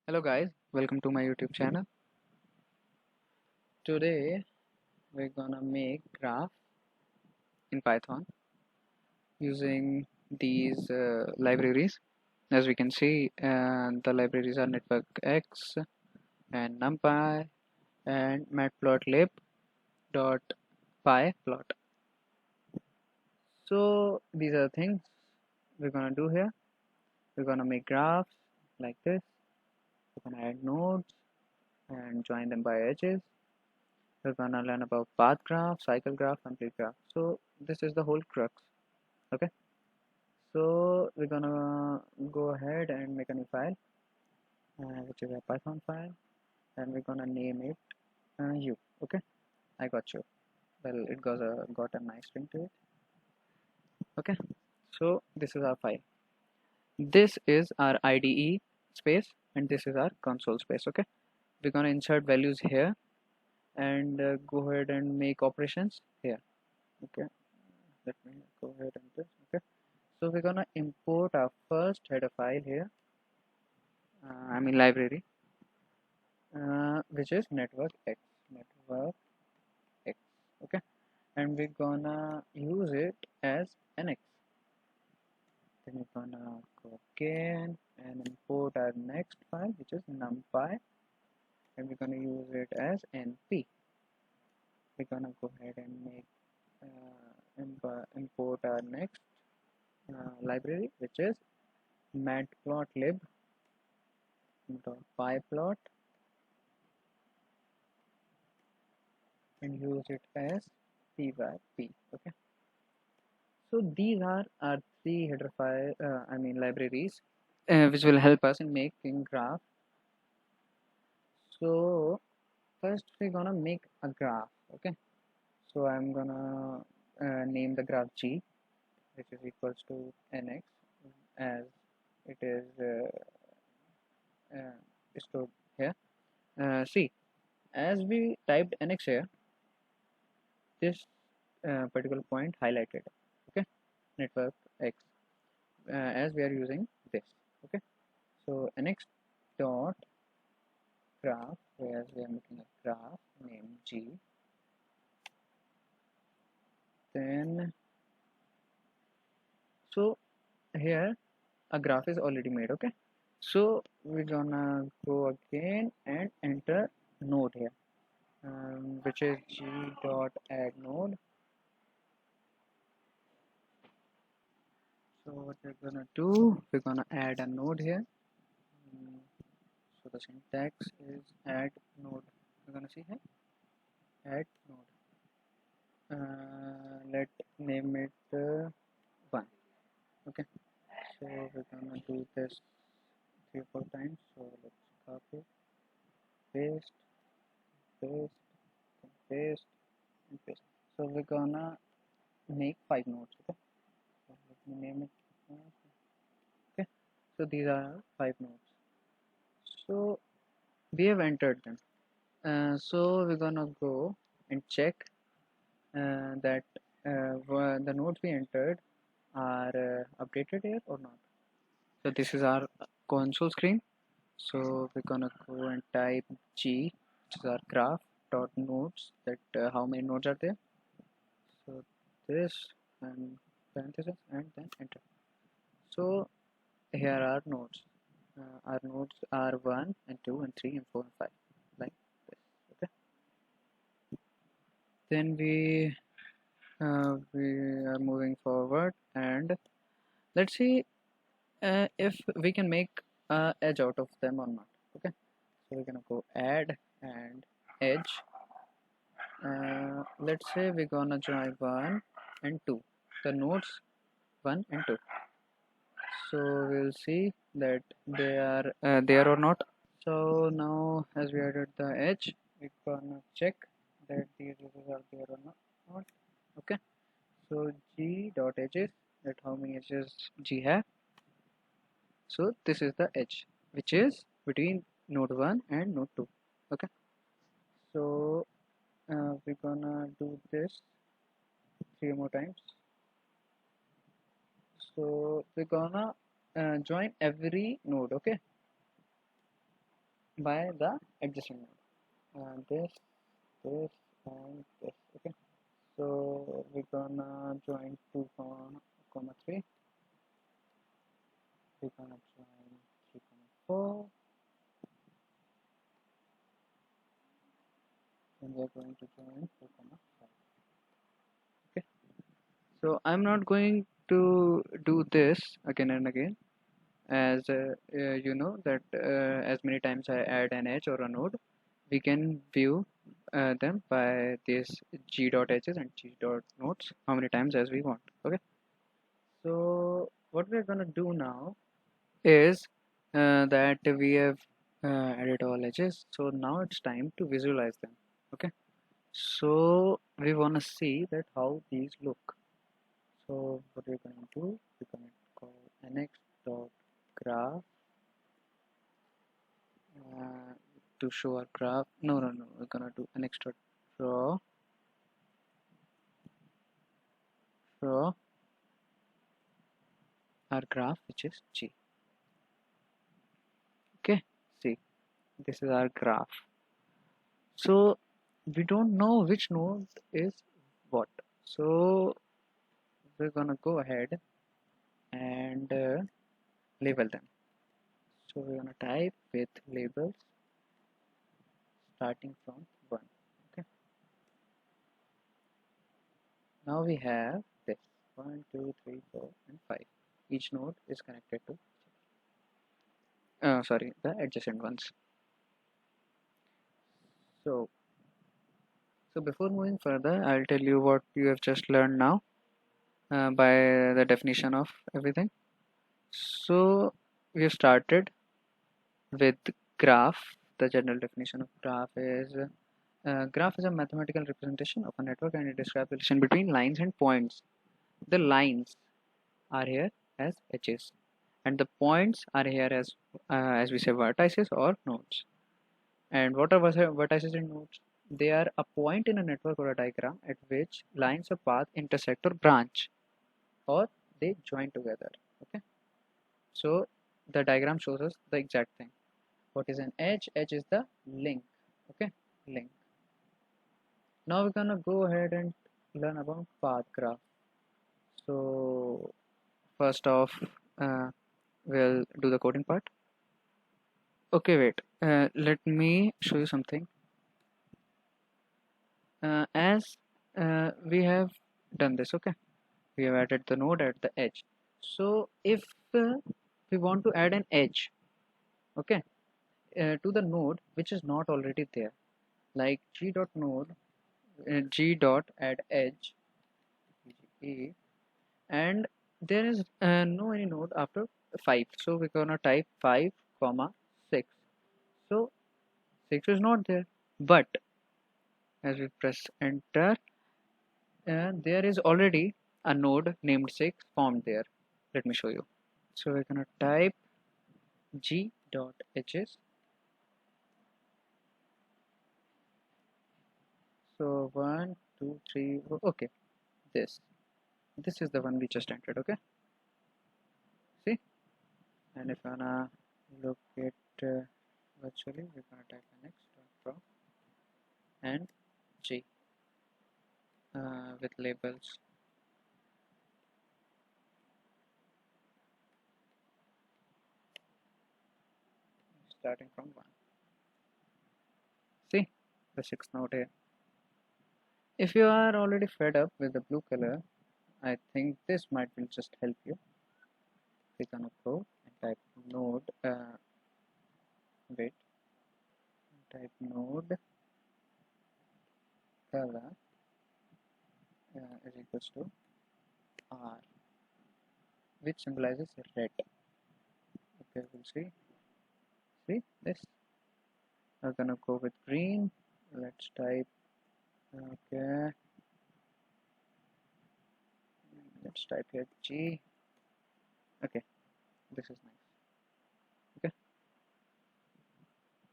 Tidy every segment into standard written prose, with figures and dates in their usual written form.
Hello guys, welcome to my YouTube channel. Today we're gonna make graph in Python using these libraries. As we can see, the libraries are network X and NumPy and matplotlib dot pyplot. So these are the things we're gonna do here. We're gonna make graphs like this. We're gonna add nodes and join them by edges. We're gonna learn about path graph, cycle graph, complete graph. So this is the whole crux. Okay, so we're gonna go ahead and make a new file, which is a Python file, and we're gonna name it u. Okay, I got you. Well, it got a nice string to it. Okay, so this is our file. This is our IDE space, and this is our console space. Okay, we're gonna insert values here and go ahead and make operations here. Okay, let me go ahead and this. Okay, so we're gonna import our first header file here. Library, which is network X. Network X. Okay, and we're gonna use it as NX. Then we're gonna go again and import our next file, which is NumPy, and we're gonna use it as NP. We're gonna go ahead and make import our next library, which is matplotlib.pyplot, and use it as p/p. Okay, so these are our three header file libraries which will help us in making graph. So first we're gonna make a graph. Okay, so I'm gonna name the graph G, which is equals to nx, as it is stored here. See, as we typed nx here, this particular point highlighted. Okay, network X, as we are using this. Okay, so nx dot graph, where we are making a graph named G. Then, so here a graph is already made. Okay, so we're gonna go again and enter node here, which is G dot add node. So what we're gonna do, we're gonna add a node here. So the syntax is add node. We're gonna see here add node. Let name it 1. Okay, so we're gonna do this 3 or 4 times. So let's copy, paste, paste, paste, and paste. So we're gonna make 5 nodes. Okay, so let me name it. Okay, so these are 5 nodes. So we have entered them. So we're gonna go and check that the nodes we entered are updated here or not. So this is our console screen. So we're gonna go and type G, which is our graph dot nodes, that how many nodes are there. So this and parenthesis and then enter. So here are nodes. Our nodes are 1 and 2 and 3 and 4 and 5, like this. Okay, then we are moving forward, and let's see if we can make edge out of them or not. Okay, so we're gonna go add and edge. Let's say we're gonna join 1 and 2, the nodes 1 and 2. So we'll see that they are there or not. So now as we added the edge, we're gonna check that these edges are there or not. Okay, so G dot edges, that how many edges G have. So this is the edge which is between node 1 and node 2. Okay, so we're gonna do this 3 more times. So we're gonna join every node. Okay, by the adjacent node. This and this. Okay, so we're gonna join 2 comma 3. We're gonna join 3 comma 4, and we're going to join 4 comma 5. Okay, so I'm not going to do this again and again, as you know that as many times I add an edge or a node, we can view them by these g dot edges and g dot nodes how many times as we want. Okay, so what we're gonna do now is that we have added all edges, so now it's time to visualize them. Okay, so we want to see that how these look. So what we're going to do, we're going to call nx dot graph to show our graph. No, we're gonna do nx dot draw our graph, which is g. Okay, see, this is our graph. So we don't know which node is what, so we're gonna go ahead and label them. So we're gonna type with labels starting from 1. Okay, now we have this 1 2 3 4 and 5. Each node is connected to sorry, the adjacent ones. So before moving further, I'll tell you what you have just learned now by the definition of everything. So we have started with graph. The general definition of graph is a mathematical representation of a network, and it describes the relation between lines and points. The lines are here as edges, and the points are here as we say vertices or nodes. And what are vertices and nodes? They are a point in a network or a diagram at which lines of path intersect or branch, or they join together. Okay, so the diagram shows us the exact thing. What is an edge? Edge is the link. Okay, link. Now we're gonna go ahead and learn about path graph. So first off, we'll do the coding part. Okay, wait. Let me show you something. As we have done this, okay, we have added the node at the edge. So if we want to add an edge, okay, to the node which is not already there, like g dot node, g dot add edge, and there is no any node after 5, so we're gonna type 5 comma 6. So 6 is not there, but as we press enter, there is already a node named 6 formed there. Let me show you. So we're gonna type g dot edges. So 1 2 3, okay, this is the one we just entered. Okay, see, and if I'm gonna look at virtually, we're gonna type nx dot draw and g with labels starting from 1. See the 6th node here. If you are already fed up with the blue color, I think this might will just help you. Click on a pro and type node wait type node color is equals to R, which symbolizes red. Okay, we'll see this. We're gonna go with green. Let's type, okay, let's type here G. Okay, this is nice. Okay,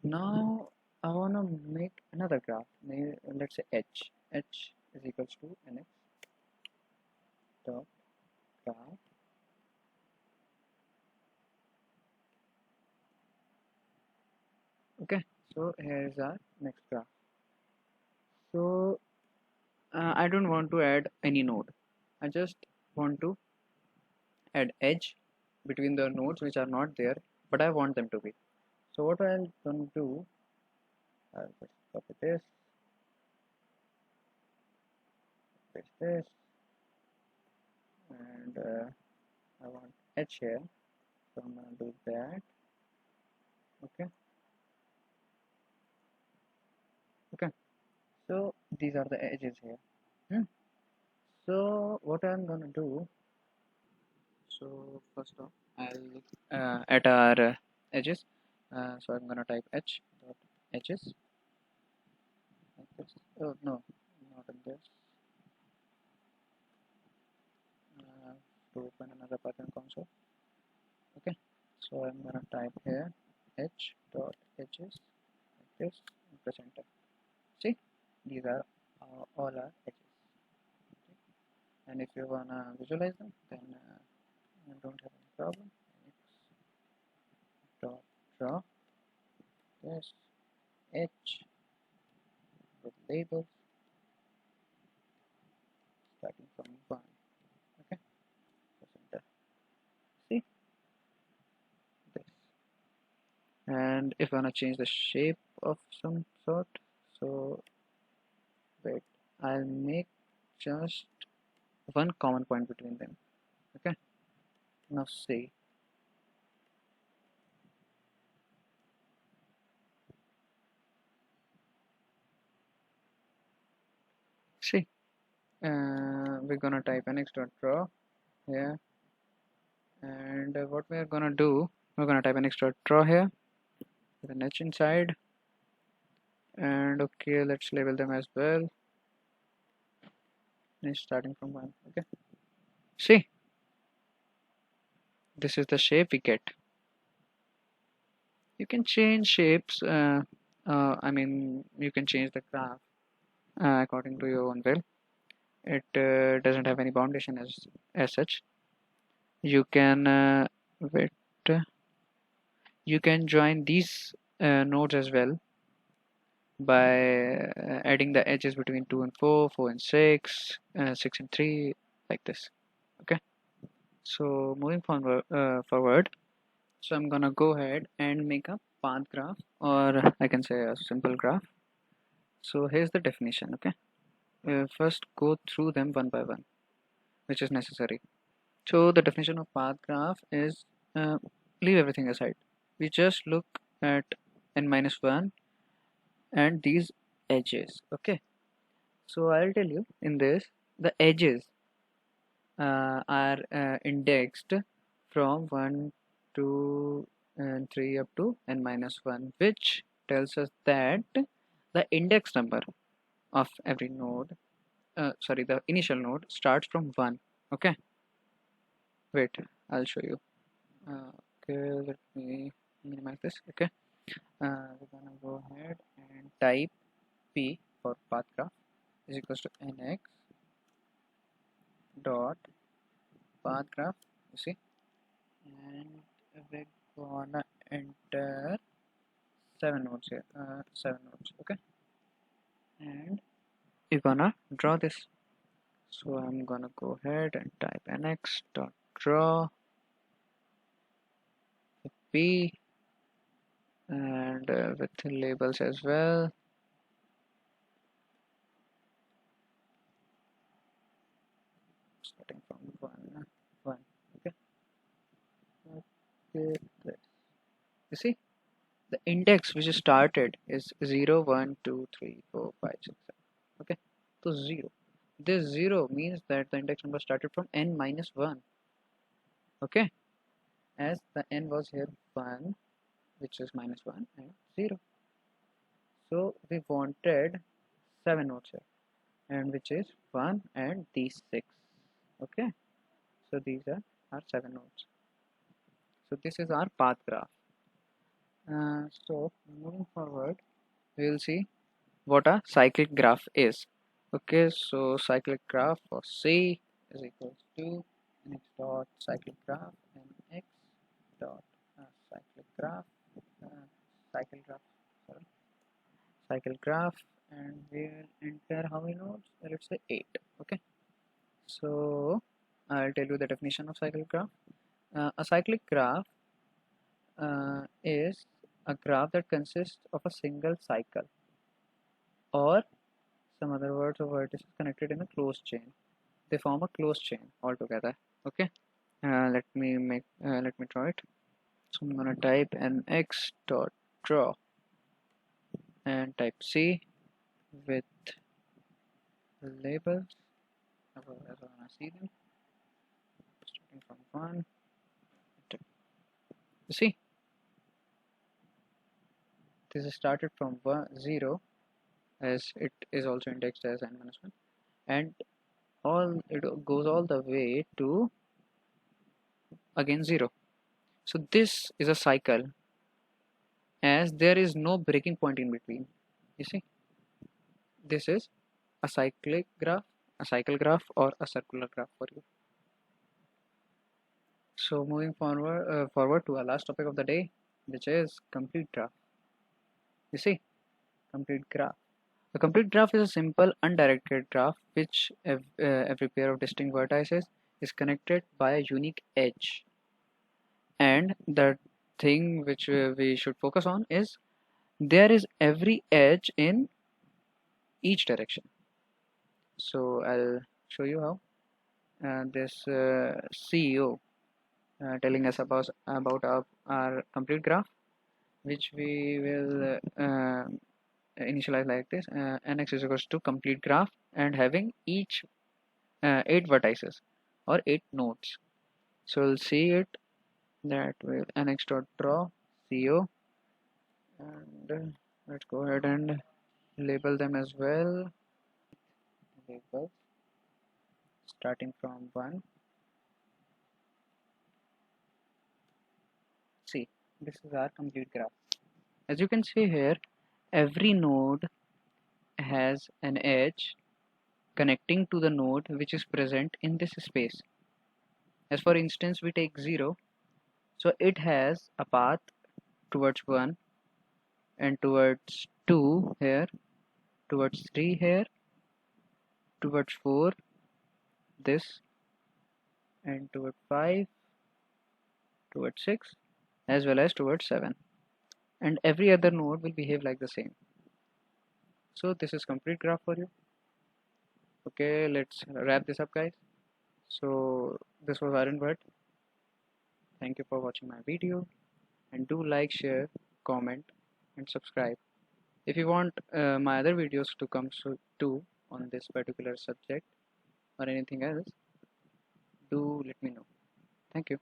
now I wanna make another graph. Maybe, let's say H. H is equals to nx dot graph Okay, so here is our next graph. So I don't want to add any node. I just want to add edge between the nodes which are not there, but I want them to be. So what I'm going to do, I'll just copy this, paste this, and I want edge here, so I'm going to do that. Okay, okay. So these are the edges here. Hmm. So what I'm going to do, so first off, I'll look at our edges. So I'm going to type h dot edges like this. Oh no, not in this. To open another Python console. Okay, so I'm gonna type here h dot edges like this and press enter. See, these are all our edges. Okay. And if you wanna visualize them, then you don't have any problem. X dot draw this h with labels starting from 1. Okay, press enter. See this. And if you wanna change the shape of some sort, so wait, I'll make just one common point between them. Okay, now see. See, we're gonna type nx.draw here, and what we are gonna do, we're gonna type nx.draw here with an h inside, and okay, let's label them as well. And it's starting from 1. Okay, see, this is the shape we get. You can change shapes. I mean, you can change the graph according to your own will. It doesn't have any foundation as such. You can wait. You can join these nodes as well by adding the edges between 2 and 4, 4 and 6, 6 and 3, like this. Okay, so moving forward, so I'm gonna go ahead and make a path graph, or I can say a simple graph. So here's the definition. Okay, first go through them one by one, which is necessary. So the definition of path graph is uh, leave everything aside. We just look at n minus 1 and these edges. Okay, so I'll tell you in this, the edges are indexed from 1 2 and 3 up to n minus 1, which tells us that the index number of every node, sorry, the initial node starts from 1. Okay, wait, I'll show you. Okay, let me minimize this. Okay, we're gonna go ahead and type p for path graph is equals to nx dot path graph, you see, and we're gonna enter 7 nodes here, 7 nodes. Okay, and we're gonna draw this. So I'm gonna go ahead and type nx dot draw p, and with labels as well. Starting from 1 1. Okay, okay, this. You see, the index which is started is 0 1 2 3 4 5 6 7. Okay, so 0, this 0 means that the index number started from n minus 1. Okay, as the n was here 1, which is minus 1 and 0, so we wanted 7 nodes here, and which is 1 and these 6. Okay, so these are our 7 nodes. So this is our path graph. So moving forward, we will see what a cyclic graph is. Okay, so cyclic graph for C is equals to nx dot cyclic graph and x dot cyclic graph, cycle graph. cycle graph, and we'll enter how many nodes. Let's say 8. Okay, so I'll tell you the definition of cyclic graph. A cyclic graph is a graph that consists of a single cycle or some other words or vertices connected in a closed chain. They form a closed chain altogether. Okay, let me draw it. So I'm gonna type nx dot draw and type C with labels. Otherwise I wanna see them. Starting from 1. You see, this is started from 0, as it is also indexed as n-1, and it goes all the way to again 0. So this is a cycle, as there is no breaking point in between. You see, this is a cyclic graph, a cycle graph, or a circular graph for you. So moving forward to our last topic of the day, which is complete graph. You see, complete graph. A complete graph is a simple undirected graph which every pair of distinct vertices is connected by a unique edge. And the thing which we should focus on is there is every edge in each direction. So I'll show you how. This CEO telling us about our complete graph, which we will initialize like this. Nx is equals to complete graph and having each 8 vertices or 8 nodes. So we'll see it that will nx dot draw CO, and let's go ahead and label them as well. Label starting from 1. See, this is our complete graph. As you can see here, every node has an edge connecting to the node which is present in this space. As for instance, we take 0, so it has a path towards 1 and towards 2 here, towards 3 here, towards 4 this, and towards 5, towards 6, as well as towards 7, and every other node will behave like the same. So this is complete graph for you. Okay, let's wrap this up, guys. So this was Arun Bhatt. Thank you for watching my video, and do like, share, comment, and subscribe. If you want my other videos to come too on this particular subject or anything else, do let me know. Thank you.